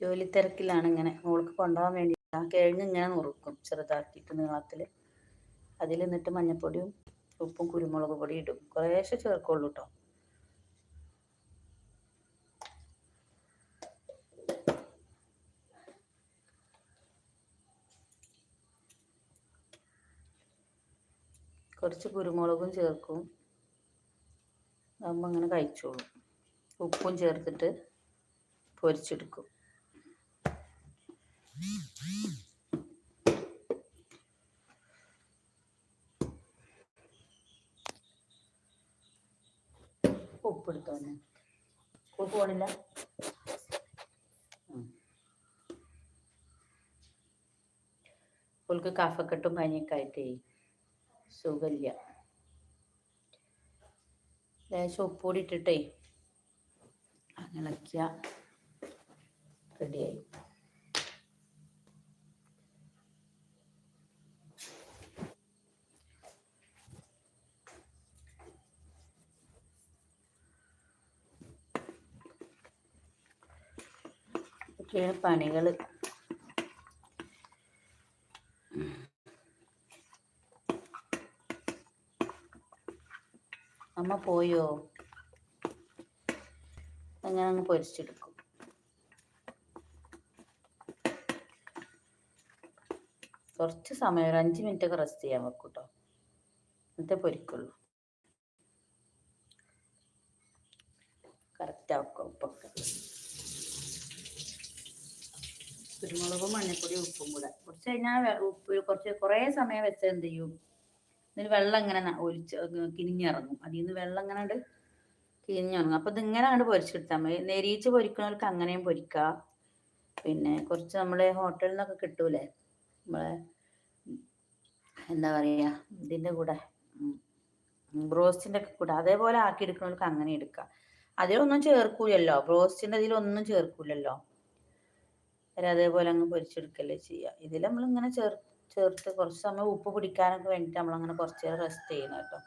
ജോലി തിരക്കിലാണ്. ഇങ്ങനെ മോൾക്ക് കൊണ്ടുപോകാൻ വേണ്ടി ആ കിഴങ്ങ് ഇങ്ങനെ നുറുക്കും ചെറുതാക്കിയിട്ട് നീളത്തിൽ. അതിൽ എന്നിട്ട് മഞ്ഞൾപ്പൊടിയും ഉപ്പും കുരുമുളക് പൊടി ഇടും. കുറേശ്ശെ ചേർക്കുള്ളൂ കേട്ടോ. കുറച്ച് കുരുമുളകും ചേർക്കും. അതാകുമ്പോൾ അങ്ങനെ കഴിച്ചോളും. ഉപ്പും ചേർത്തിട്ട് പൊരിച്ചെടുക്കും. ഉപ്പെടുത്തോ തന്നെ ഉപ്പ് പോണില്ല. പുൾക്ക് കഫക്കെട്ടും പനിയൊക്കെ ആയിട്ടേ സുഖമില്ല. ലേശം ഉപ്പുകൂടി ഇട്ടിട്ടേ ഇളക്കിയ റെഡിയായി. ഒക്കെയാണ് പണികൾ. അമ്മ പോയോ? അങ്ങനെ അങ്ങ് പൊരിച്ചെടുക്കും. കുറച്ച് സമയം ഒരു 5 മിനിറ്റൊക്കെ റെസ്റ്റ് ചെയ്യാൻ വെക്കും കേട്ടോ. എന്നിട്ടേ പൊരിക്കുള്ളൂ. കറക്റ്റ് ആക്കും ഉപ്പൊക്കെ. കുരുമുളകും മഞ്ഞൾപ്പൊടിയും ഉപ്പും കൂടെ കുറച്ച് കഴിഞ്ഞാൽ ഉപ്പ് കുറേ സമയം വെച്ചാൽ എന്ത് ചെയ്യും, ഇതിന് വെള്ളം ഇങ്ങനെ കിനിഞ്ഞിറങ്ങും. അതിൽ നിന്ന് വെള്ളം ഇങ്ങനെ കിനിഞ്ഞിറങ്ങും. അപ്പം ഇതിങ്ങനെ അങ്ങോട്ട് പൊരിച്ചെടുത്താൽ മതി. നെരിയിച്ച് പൊരിക്കുന്നവർക്ക് അങ്ങനെയും പൊരിക്കാം. പിന്നെ കുറച്ച് നമ്മളെ ഹോട്ടലിൽ നിന്നൊക്കെ കിട്ടൂലേ, നമ്മളെ എന്താ പറയുക, ഇതിൻ്റെ കൂടെ ബ്രോസ്റ്റിൻ്റെ ഒക്കെ കൂടെ അതേപോലെ ആക്കി എടുക്കുന്നവർക്ക് അങ്ങനെ എടുക്കാം. അതിലൊന്നും ചേർക്കൂലല്ലോ, ബ്രോസ്റ്റിൻ്റെ ഇതിലൊന്നും ചേർക്കൂലല്ലോ. അതേപോലെ അങ്ങ് പൊരിച്ചെടുക്കല്ലേ ചെയ്യുക. ഇതിൽ നമ്മളിങ്ങനെ ചേർത്ത് കുറച്ച് സമയം ഉപ്പ് പിടിക്കാനൊക്കെ വേണ്ടിയിട്ട് നമ്മളങ്ങനെ കുറച്ച് നേരം റെസ്റ്റ് ചെയ്യണം കേട്ടോ.